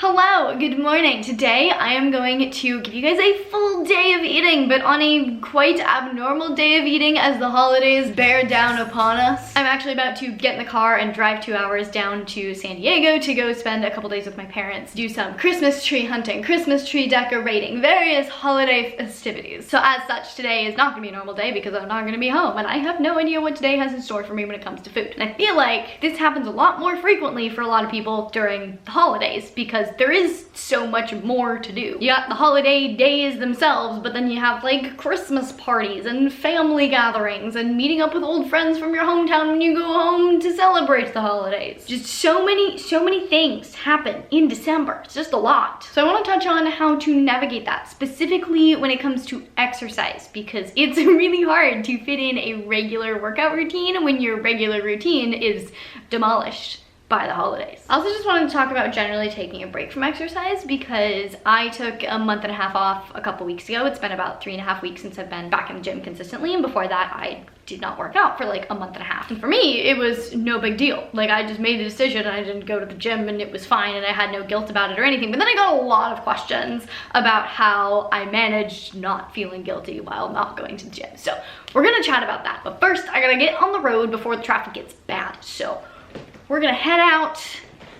Hello, good morning. Today I am going to give you guys a full day of eating, but on a quite abnormal day of eating as the holidays bear down upon us. I'm actually about to get in the car and drive 2 hours down to San Diego to go spend a couple days with my parents, do some Christmas tree hunting, Christmas tree decorating, various holiday festivities. So as such, today is not gonna be a normal day because I'm not gonna be home and I have no idea what today has in store for me when it comes to food. And I feel like this happens a lot more frequently for a lot of people during the holidays because there is so much more to do. You got the holiday days themselves, but then you have like Christmas parties and family gatherings and meeting up with old friends from your hometown when you go home to celebrate the holidays. Just so many things happen in December. It's just a lot. So I want to touch on how to navigate that, specifically when it comes to exercise, because it's really hard to fit in a regular workout routine when your regular routine is demolished by the holidays. I also just wanted to talk about generally taking a break from exercise because I took a month and a half off a couple weeks ago. It's been about 3.5 weeks since I've been back in the gym consistently, and before that I did not work out for like a month and a half. And for me, it was no big deal. Like I just made the decision and I didn't go to the gym and it was fine and I had no guilt about it or anything. But then I got a lot of questions about how I managed not feeling guilty while not going to the gym. So we're gonna chat about that. But first, I gotta get on the road before the traffic gets bad. So we're gonna head out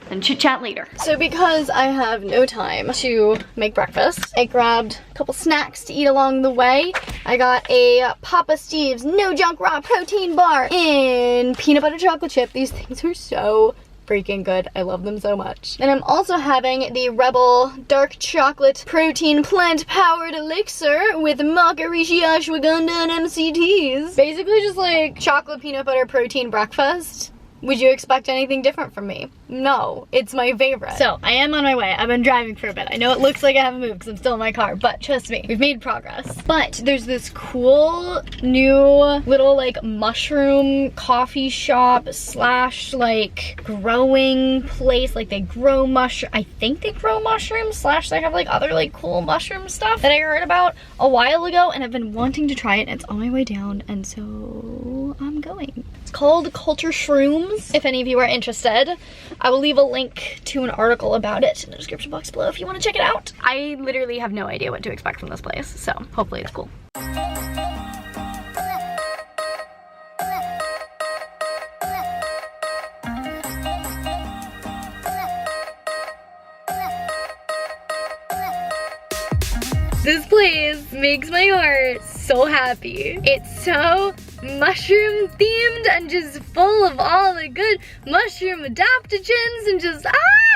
and chit chat later. So because I have no time to make breakfast, I grabbed a couple snacks to eat along the way. I got a Papa Steve's No Junk Raw protein bar in peanut butter chocolate chip. These things are so freaking good. I love them so much. And I'm also having the Rebel dark chocolate protein plant powered elixir with macarishi, ashwagandha, and MCTs. Basically just like chocolate peanut butter protein breakfast. Would you expect anything different from me? No, it's my favorite. So I am on my way. I've been driving for a bit. I know it looks like I haven't moved because I'm still in my car, but trust me, we've made progress. But there's this cool new little like mushroom coffee shop slash like growing place. Like they grow I think they grow mushrooms slash they have like other like cool mushroom stuff that I heard about a while ago and I've been wanting to try it and it's on my way down and so I'm going. It's called Culture Shrooms. If any of you are interested, I will leave a link to an article about it in the description box below if you want to check it out. I literally have no idea what to expect from this place, so hopefully it's cool. This place makes my heart so happy. It's so mushroom themed and just full of all the good mushroom adaptogens and just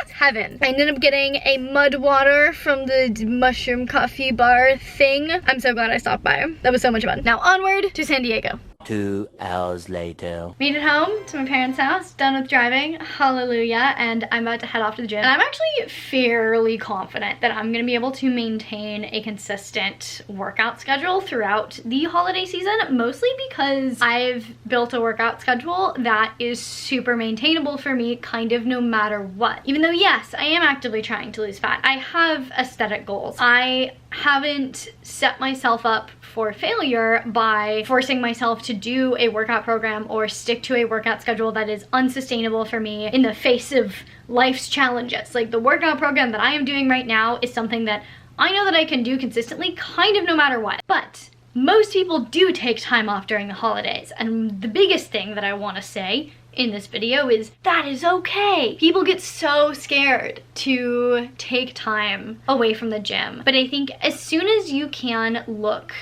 it's heaven. I ended up getting a mud water from the mushroom coffee bar thing. I'm so glad I stopped by. That was so much fun. Now onward to San Diego. 2 hours later. Made it home to my parents' house, done with driving, hallelujah, and I'm about to head off to the gym. And I'm actually fairly confident that I'm gonna be able to maintain a consistent workout schedule throughout the holiday season, mostly because I've built a workout schedule that is super maintainable for me kind of no matter what. Even though yes, I am actively trying to lose fat, I have aesthetic goals. I haven't set myself up for failure by forcing myself to do a workout program or stick to a workout schedule that is unsustainable for me in the face of life's challenges. Like the workout program that I am doing right now is something that I know that I can do consistently kind of no matter what. But most people do take time off during the holidays, and the biggest thing that I want to say in this video is that is okay. People get so scared to take time away from the gym, but I think as soon as you can look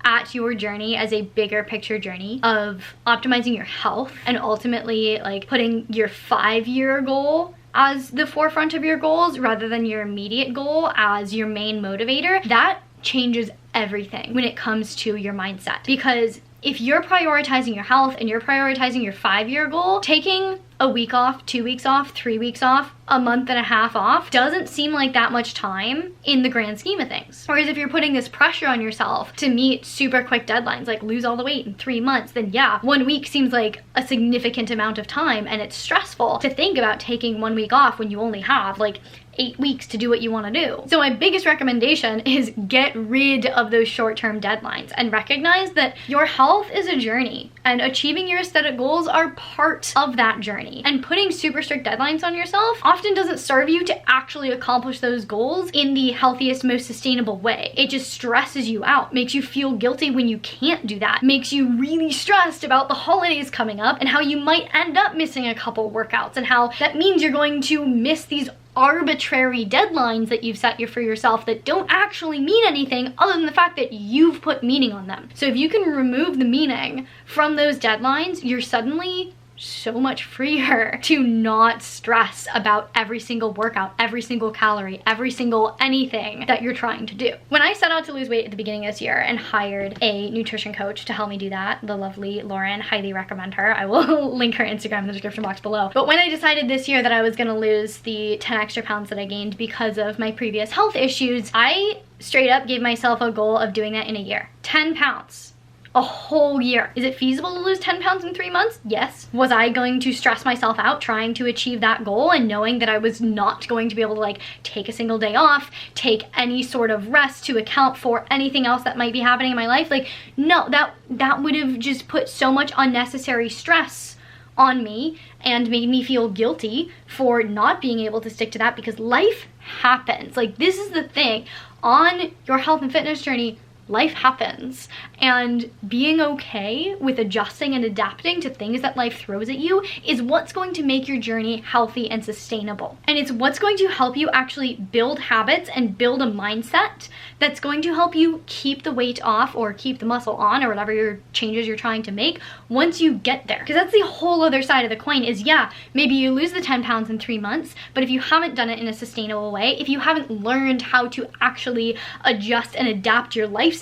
at your journey as a bigger picture journey of optimizing your health and ultimately like putting your 5-year goal as the forefront of your goals rather than your immediate goal as your main motivator, that changes everything when it comes to your mindset. Because if you're prioritizing your health and you're prioritizing your 5-year goal, taking a week off, 2 weeks off, 3 weeks off, a month and a half off doesn't seem like that much time in the grand scheme of things. Whereas if you're putting this pressure on yourself to meet super quick deadlines, like lose all the weight in 3 months, then yeah, 1 week seems like a significant amount of time and it's stressful to think about taking 1 week off when you only have like 8 weeks to do what you want to do. So my biggest recommendation is get rid of those short-term deadlines and recognize that your health is a journey and achieving your aesthetic goals are part of that journey. And putting super strict deadlines on yourself often doesn't serve you to actually accomplish those goals in the healthiest, most sustainable way. It just stresses you out, makes you feel guilty when you can't do that, makes you really stressed about the holidays coming up and how you might end up missing a couple workouts and how that means you're going to miss these arbitrary deadlines that you've set for yourself that don't actually mean anything other than the fact that you've put meaning on them. So if you can remove the meaning from those deadlines, you're suddenly so much freer to not stress about every single workout, every single calorie, every single anything that you're trying to do. When I set out to lose weight at the beginning of this year and hired a nutrition coach to help me do that, the lovely Lauren, highly recommend her. I will link her Instagram in the description box below. But when I decided this year that I was gonna lose the 10 extra pounds that I gained because of my previous health issues, I straight up gave myself a goal of doing that in a year. 10 pounds. A whole year. Is it feasible to lose 10 pounds in 3 months? Yes. Was I going to stress myself out trying to achieve that goal and knowing that I was not going to be able to like take a single day off, take any sort of rest to account for anything else that might be happening in my life? Like, no, that would have just put so much unnecessary stress on me and made me feel guilty for not being able to stick to that, because life happens. Like, this is the thing. On your health and fitness journey, life happens, and being okay with adjusting and adapting to things that life throws at you is what's going to make your journey healthy and sustainable. And it's what's going to help you actually build habits and build a mindset that's going to help you keep the weight off or keep the muscle on or whatever your changes you're trying to make once you get there. Because that's the whole other side of the coin is, yeah, maybe you lose the 10 pounds in 3 months, but if you haven't done it in a sustainable way, if you haven't learned how to actually adjust and adapt your lifestyle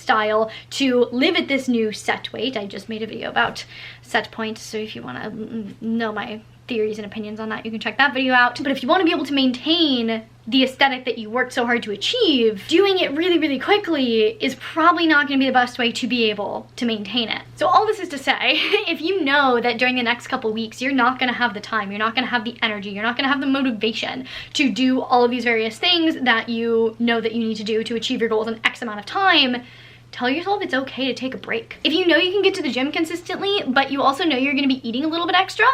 to live at this new set weight. I just made a video about set points, so if you want to know my theories and opinions on that, you can check that video out. But if you want to be able to maintain the aesthetic that you worked so hard to achieve, doing it really, really quickly is probably not going to be the best way to be able to maintain it. So all this is to say, if you know that during the next couple weeks, you're not going to have the time, you're not going to have the energy, you're not going to have the motivation to do all of these various things that you know that you need to do to achieve your goals in X amount of time, tell yourself it's okay to take a break. If you know you can get to the gym consistently, but you also know you're going to be eating a little bit extra,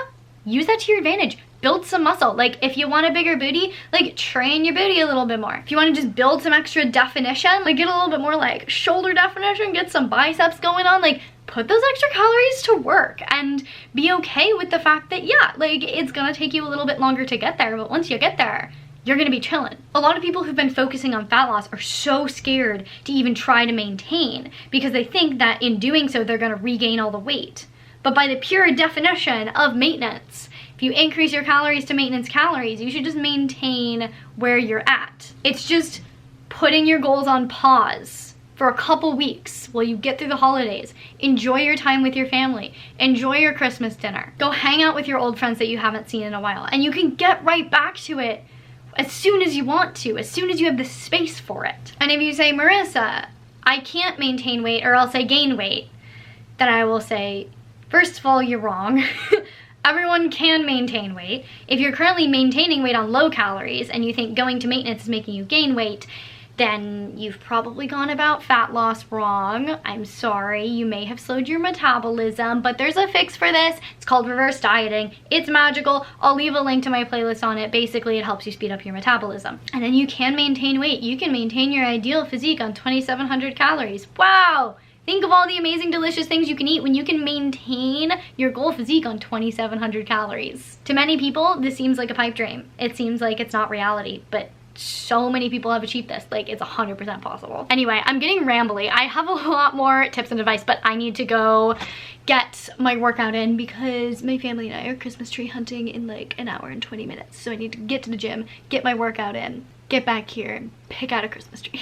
use that to your advantage. Build some muscle. Like, if you want a bigger booty, like, train your booty a little bit more. If you want to just build some extra definition, like, get a little bit more like shoulder definition, get some biceps going on, like, put those extra calories to work and be okay with the fact that, yeah, like, it's gonna take you a little bit longer to get there, but once you get there, you're gonna be chilling. A lot of people who've been focusing on fat loss are so scared to even try to maintain because they think that in doing so, they're gonna regain all the weight. But by the pure definition of maintenance, if you increase your calories to maintenance calories, you should just maintain where you're at. It's just putting your goals on pause for a couple weeks while you get through the holidays. Enjoy your time with your family. Enjoy your Christmas dinner. Go hang out with your old friends that you haven't seen in a while. And you can get right back to it as soon as you want to, as soon as you have the space for it. And if you say, Marissa, I can't maintain weight or else I gain weight, then I will say, first of all, you're wrong. Everyone can maintain weight. If you're currently maintaining weight on low calories and you think going to maintenance is making you gain weight, then you've probably gone about fat loss wrong. I'm sorry, you may have slowed your metabolism, but there's a fix for this. It's called reverse dieting. It's magical. I'll leave a link to my playlist on it. Basically, it helps you speed up your metabolism. And then you can maintain weight. You can maintain your ideal physique on 2,700 calories. Wow! Think of all the amazing, delicious things you can eat when you can maintain your goal physique on 2,700 calories. To many people, this seems like a pipe dream. It seems like it's not reality, but so many people have achieved this. Like, it's 100% possible. Anyway, I'm getting rambly. I have a lot more tips and advice, but I need to go get my workout in because my family and I are Christmas tree hunting in like an hour and 20 minutes. So I need to get to the gym, get my workout in, get back here, and pick out a Christmas tree.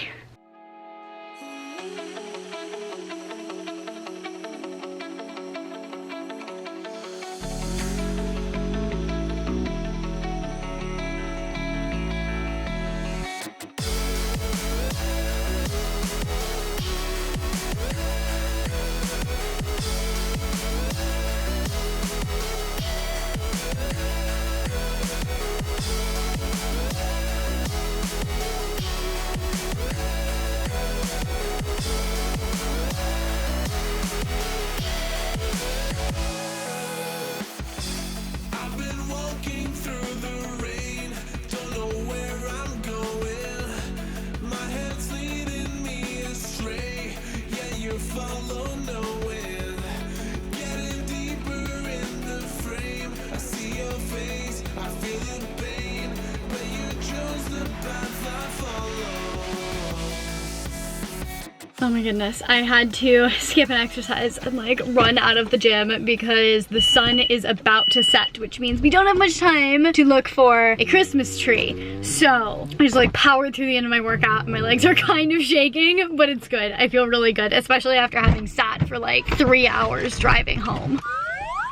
Oh my goodness, I had to skip an exercise and like run out of the gym because the sun is about to set, which means we don't have much time to look for a Christmas tree. So I just like powered through the end of my workout. My legs are kind of shaking, but it's good. I feel really good, especially after having sat for like 3 hours driving home.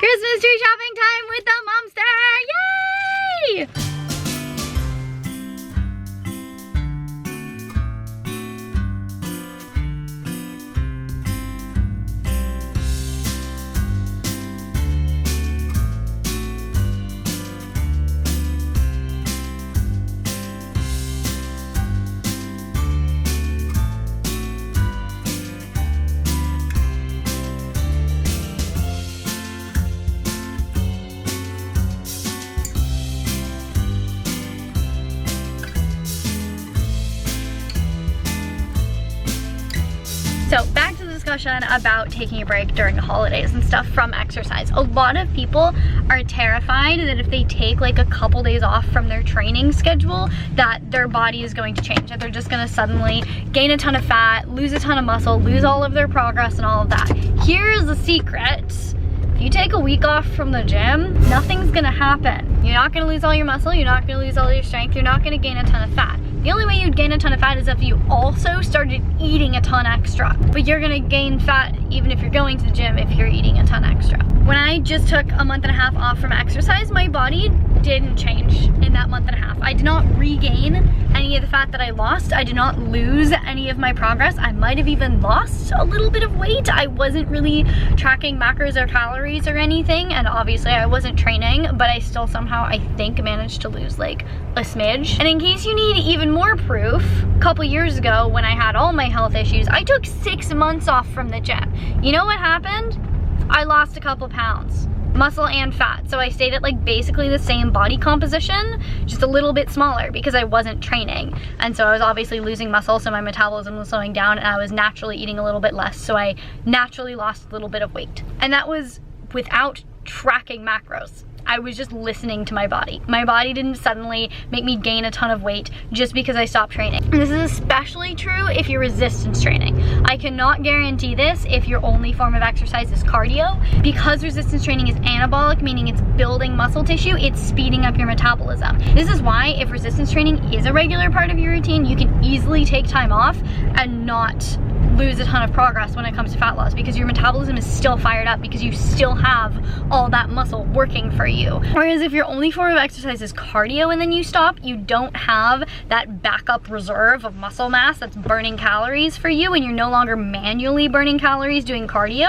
Christmas tree shopping time with the momster, yay! So back to the discussion about taking a break during the holidays and stuff from exercise. A lot of people are terrified that if they take like a couple days off from their training schedule, that their body is going to change, that they're just gonna suddenly gain a ton of fat, lose a ton of muscle, lose all of their progress and all of that. Here's the secret. If you take a week off from the gym, nothing's gonna happen. You're not gonna lose all your muscle, you're not gonna lose all your strength, you're not gonna gain a ton of fat. The only way you'd gain a ton of fat is if you also started eating a ton extra. But you're gonna gain fat even if you're going to the gym if you're eating a ton extra. When I just took a month and a half off from exercise, my body didn't change in that month and a half. I did not regain any of the fat that I lost. I did not lose any of my progress. I might have even lost a little bit of weight. I wasn't really tracking macros or calories or anything, and obviously I wasn't training, but I still somehow, I think, managed to lose like a smidge. And in case you need even more proof, a couple years ago when I had all my health issues, I took 6 months off from the gym. You know what happened? I lost a couple pounds, muscle and fat. So I stayed at like basically the same body composition, just a little bit smaller because I wasn't training. And so I was obviously losing muscle, so my metabolism was slowing down, and I was naturally eating a little bit less. So I naturally lost a little bit of weight. And that was without tracking macros. I was just listening to my body. My body didn't suddenly make me gain a ton of weight just because I stopped training. And this is especially true if you're resistance training. I cannot guarantee this if your only form of exercise is cardio. Because resistance training is anabolic, meaning it's building muscle tissue, it's speeding up your metabolism. This is why if resistance training is a regular part of your routine, you can easily take time off and not lose a ton of progress when it comes to fat loss, because your metabolism is still fired up, because you still have all that muscle working for you. Whereas if your only form of exercise is cardio and then you stop, you don't have that backup reserve of muscle mass that's burning calories for you, and you're no longer manually burning calories doing cardio.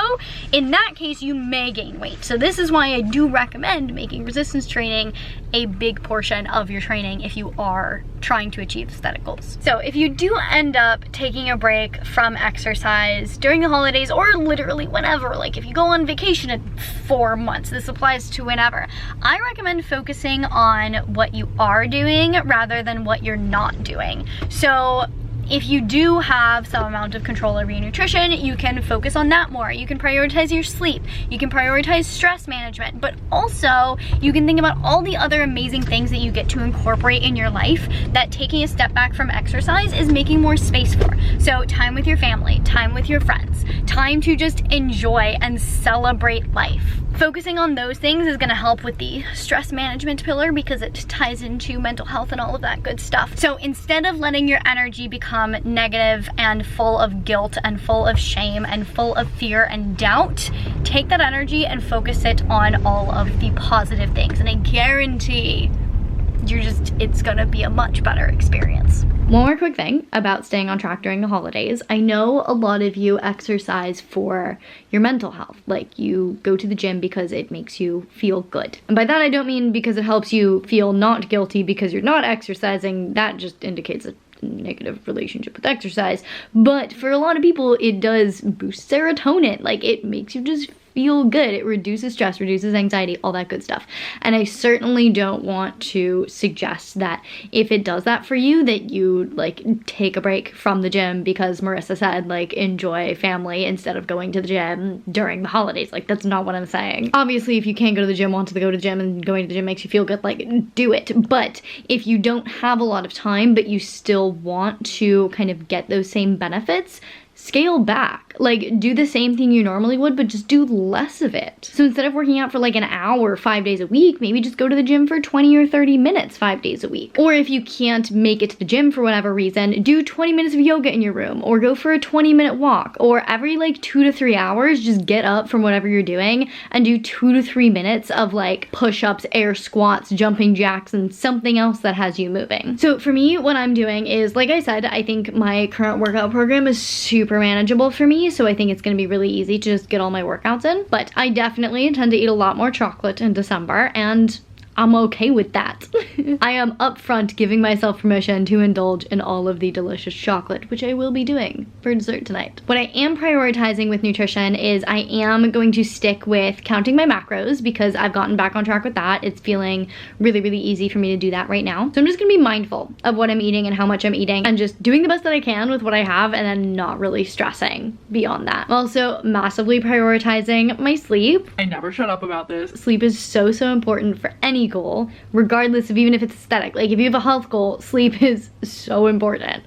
In that case, you may gain weight. So this is why I do recommend making resistance training a big portion of your training if you are trying to achieve aesthetic goals. So if you do end up taking a break from exercise during the holidays, or literally whenever, like if you go on vacation in 4 months, this applies to whenever, I recommend focusing on what you are doing rather than what you're not doing. So if you do have some amount of control over your nutrition, you can focus on that more. You can prioritize your sleep. You can prioritize stress management, but also you can think about all the other amazing things that you get to incorporate in your life that taking a step back from exercise is making more space for. So time with your family, time with your friends, time to just enjoy and celebrate life. Focusing on those things is gonna help with the stress management pillar because it ties into mental health and all of that good stuff. So instead of letting your energy become negative and full of guilt and full of shame and full of fear and doubt, take that energy and focus it on all of the positive things. And I guarantee it's gonna be a much better experience. One more quick thing about staying on track during the holidays. I know a lot of you exercise for your mental health. Like you go to the gym because it makes you feel good. And by that I don't mean because it helps you feel not guilty because you're not exercising. That just indicates a negative relationship with exercise. But for a lot of people, it does boost serotonin. Like it makes you just feel good. It reduces stress, reduces anxiety, all that good stuff. And I certainly don't want to suggest that if it does that for you, that you like take a break from the gym because Marissa said like enjoy family instead of going to the gym during the holidays. Like that's not what I'm saying. Obviously, if you can't go to the gym, want to go to the gym, and going to the gym makes you feel good, like do it. But if you don't have a lot of time, but you still want to kind of get those same benefits, scale back. Like, do the same thing you normally would, but just do less of it. So instead of working out for like an hour 5 days a week, maybe just go to the gym for 20 or 30 minutes 5 days a week. Or if you can't make it to the gym for whatever reason, do 20 minutes of yoga in your room, or go for a 20-minute walk, or every like 2 to 3 hours, just get up from whatever you're doing and do 2 to 3 minutes of like push-ups, air squats, jumping jacks, and something else that has you moving. So for me, what I'm doing is, like I said, I think my current workout program is super manageable for me, so I think it's gonna be really easy to just get all my workouts in. But I definitely intend to eat a lot more chocolate in December, and I'm okay with that. I am upfront giving myself permission to indulge in all of the delicious chocolate, which I will be doing for dessert tonight. What I am prioritizing with nutrition is I am going to stick with counting my macros, because I've gotten back on track with that. It's feeling really, really easy for me to do that right now. So I'm just gonna be mindful of what I'm eating and how much I'm eating, and just doing the best that I can with what I have, and then not really stressing beyond that. I'm also massively prioritizing my sleep. I never shut up about this. Sleep is so, so important for any goal, regardless of even if it's aesthetic. Like, if you have a health goal, sleep is so important.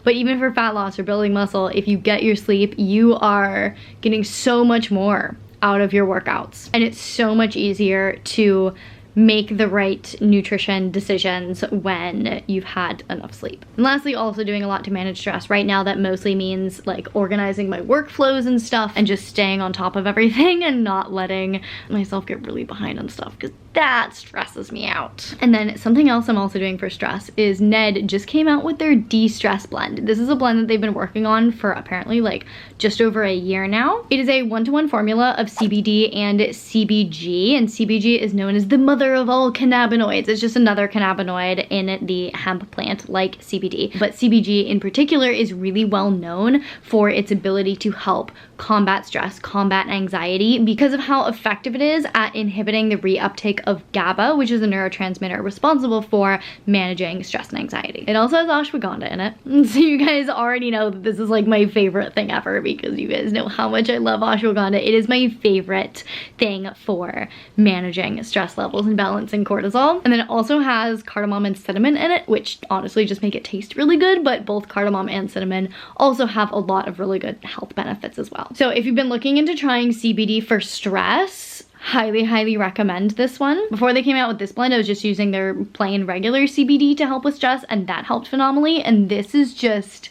But even for fat loss or building muscle, if you get your sleep, you are getting so much more out of your workouts. And it's so much easier to make the right nutrition decisions when you've had enough sleep. And lastly, also doing a lot to manage stress. Right now, that mostly means like organizing my workflows and stuff, and just staying on top of everything and not letting myself get really behind on stuff, because that stresses me out. And then something else I'm also doing for stress is Ned just came out with their de-stress blend. This is a blend that they've been working on for apparently like just over a year now. It is a 1-to-1 formula of CBD and CBG, and CBG is known as the mother of all cannabinoids. It's just another cannabinoid in the hemp plant, like CBD. But CBG in particular is really well known for its ability to help combat stress, combat anxiety, because of how effective it is at inhibiting the reuptake of GABA, which is a neurotransmitter responsible for managing stress and anxiety. It also has ashwagandha in it. So you guys already know that this is like my favorite thing ever, because you guys know how much I love ashwagandha. It is my favorite thing for managing stress levels and balancing cortisol. And then it also has cardamom and cinnamon in it, which honestly just make it taste really good, but both cardamom and cinnamon also have a lot of really good health benefits as well. So if you've been looking into trying CBD for stress, highly, highly recommend this one. Before they came out with this blend, I was just using their plain regular CBD to help with stress, and that helped phenomenally. And this is just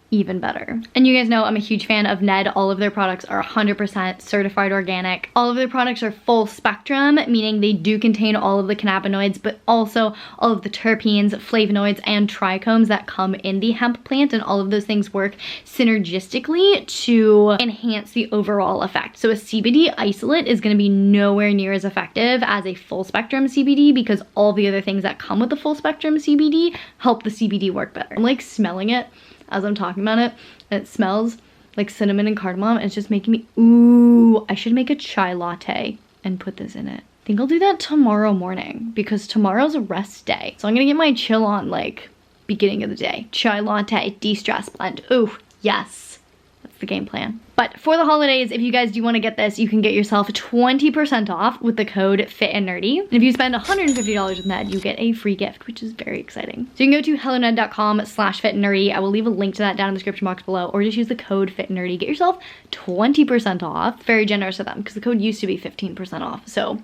even better. And you guys know I'm a huge fan of Ned. All of their products are 100% certified organic. All of their products are full spectrum, meaning they do contain all of the cannabinoids, but also all of the terpenes, flavonoids, and trichomes that come in the hemp plant, and all of those things work synergistically to enhance the overall effect. So a CBD isolate is going to be nowhere near as effective as a full spectrum CBD, because all the other things that come with the full spectrum CBD help the CBD work better. I'm like smelling it as I'm talking about it, and it smells like cinnamon and cardamom, and it's just making me, ooh, I should make a chai latte and put this in it. I think I'll do that tomorrow morning, because tomorrow's a rest day. So I'm gonna get my chill on like beginning of the day. Chai latte, de-stress blend. Ooh, yes, that's the game plan. But for the holidays, if you guys do want to get this, you can get yourself 20% off with the code FitAndNerdy. And if you spend $150 with Ned, you get a free gift, which is very exciting. So you can go to helloned.com/fitandnerdy. I will leave a link to that down in the description box below, or just use the code FitAndNerdy. Get yourself 20% off. Very generous of them, because the code used to be 15% off. So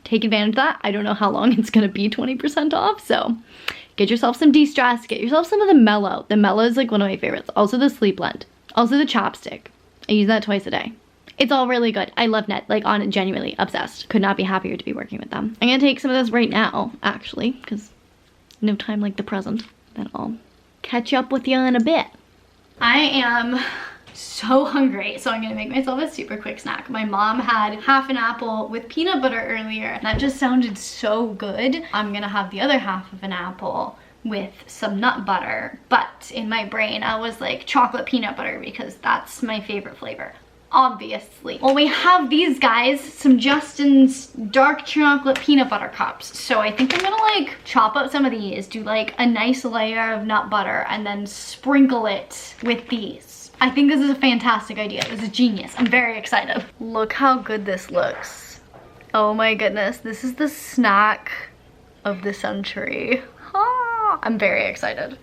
take advantage of that. I don't know how long it's going to be 20% off. So get yourself some de-stress. Get yourself some of the mellow. The mellow is like one of my favorites. Also the sleep blend. Also the chapstick. I use that twice a day. It's all really good. I love Net, like on it, genuinely obsessed. Could not be happier to be working with them. I'm gonna take some of this right now, actually, because no time like the present. Then I'll catch up with you in a bit. I am so hungry, so I'm gonna make myself a super quick snack. My mom had half an apple with peanut butter earlier, and that just sounded so good. I'm gonna have the other half of an apple with some nut butter, but in my brain I was like chocolate peanut butter, because that's my favorite flavor, obviously. Well, we have these guys, some Justin's dark chocolate peanut butter cups, so I think I'm gonna like chop up some of these, do like a nice layer of nut butter, and then sprinkle it with these. I think this is a fantastic idea. This is genius. I'm very excited. Look how good this looks. Oh my goodness, this is the snack of the century. I'm very excited.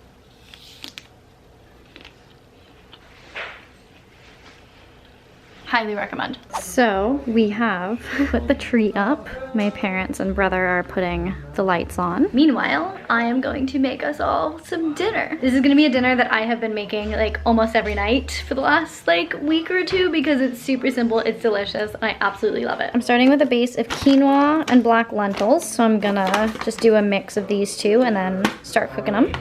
Highly recommend. So we have put the tree up. My parents and brother are putting the lights on. Meanwhile, I am going to make us all some dinner. This is gonna be a dinner that I have been making like almost every night for the last like week or two because it's super simple, it's delicious, and I absolutely love it. I'm starting with a base of quinoa and black lentils. So I'm gonna just do a mix of these two and then start cooking them.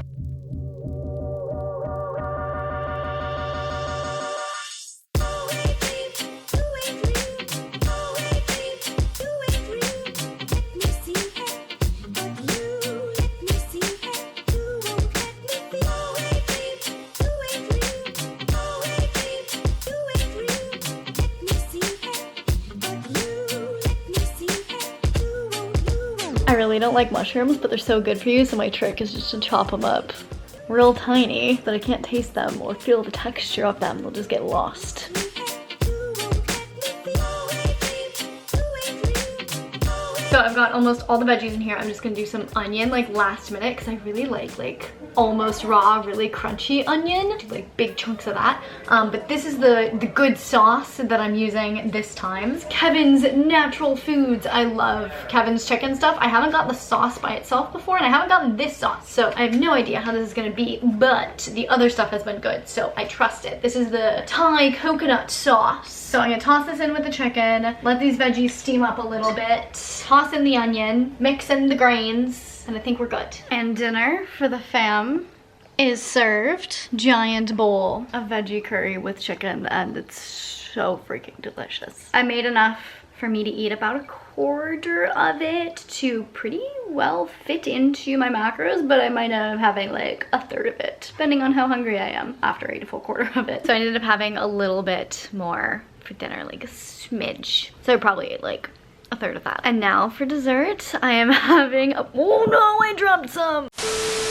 I really don't like mushrooms, but they're so good for you, so my trick is just to chop them up real tiny so that I can't taste them or feel the texture of them. They'll just get lost. So I've got almost all the veggies in here. I'm just gonna do some onion like last minute because I really like almost raw, really crunchy onion. Do like big chunks of that. But this is the good sauce that I'm using this time. Kevin's Natural Foods. I love Kevin's chicken stuff. I haven't gotten the sauce by itself before, and I haven't gotten this sauce, so I have no idea how this is gonna be, but the other stuff has been good, so I trust it. This is the Thai coconut sauce. So I'm gonna toss this in with the chicken, let these veggies steam up a little bit, toss in the onion, mix in the grains, and I think we're good. And dinner for the fam is served. Giant bowl of veggie curry with chicken, and it's so freaking delicious. I made enough for me to eat about a quarter of it to pretty well fit into my macros, but I might end up having like a third of it, depending on how hungry I am after I ate a full quarter of it. So I ended up having a little bit more for dinner, like a smidge. So I probably ate like a third of that. And now for dessert, I am having a, oh no, I dropped some.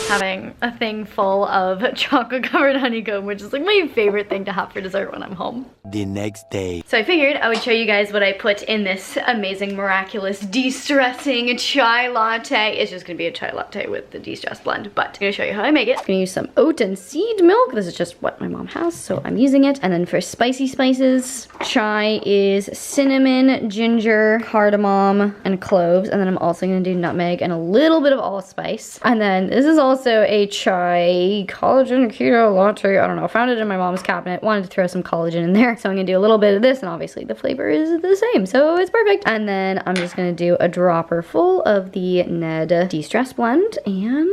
Having a thing full of chocolate covered honeycomb, which is like my favorite thing to have for dessert when I'm home. The next day. So I figured I would show you guys what I put in this amazing, miraculous, de-stressing chai latte. It's just gonna be a chai latte with the de-stress blend, but I'm gonna show you how I make it. I'm gonna use some oat and seed milk. This is just what my mom has, so I'm using it. And then for spicy spices, chai is cinnamon, ginger, cardamom, and cloves. And then I'm also gonna do nutmeg and a little bit of allspice. And then this is also a chai collagen keto latte. I don't know, found it in my mom's cabinet, wanted to throw some collagen in there. So I'm gonna do a little bit of this, and obviously the flavor is the same, so it's perfect. And then I'm just gonna do a dropper full of the Ned de-stress blend, and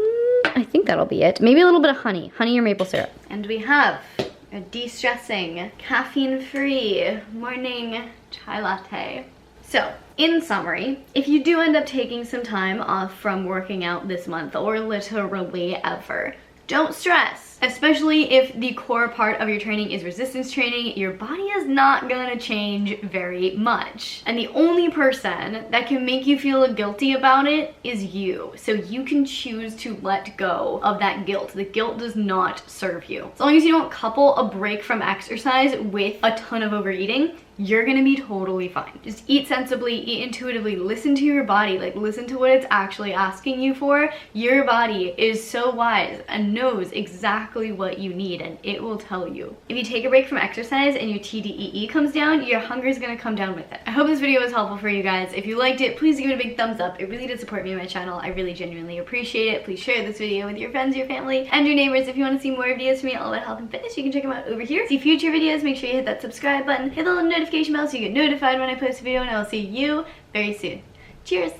I think that'll be it. Maybe a little bit of honey or maple syrup. And we have a de-stressing, caffeine-free morning chai latte. So, in summary, if you do end up taking some time off from working out this month, or literally ever, don't stress. Especially if the core part of your training is resistance training, your body is not gonna change very much. And the only person that can make you feel guilty about it is you. So you can choose to let go of that guilt. The guilt does not serve you. As long as you don't couple a break from exercise with a ton of overeating, you're gonna be totally fine. Just eat sensibly, eat intuitively, listen to your body, like listen to what it's actually asking you for. Your body is so wise and knows exactly what you need, and it will tell you. If you take a break from exercise and your TDEE comes down, your hunger is gonna come down with it. I hope this video was helpful for you guys. If you liked it, please give it a big thumbs up. It really does support me and my channel. I really genuinely appreciate it. Please share this video with your friends, your family, and your neighbors. If you want to see more videos from me all about health and fitness, you can check them out over here. See future videos, make sure you hit that subscribe button, hit the little notification bell so you get notified when I post a video, and I will see you very soon. Cheers!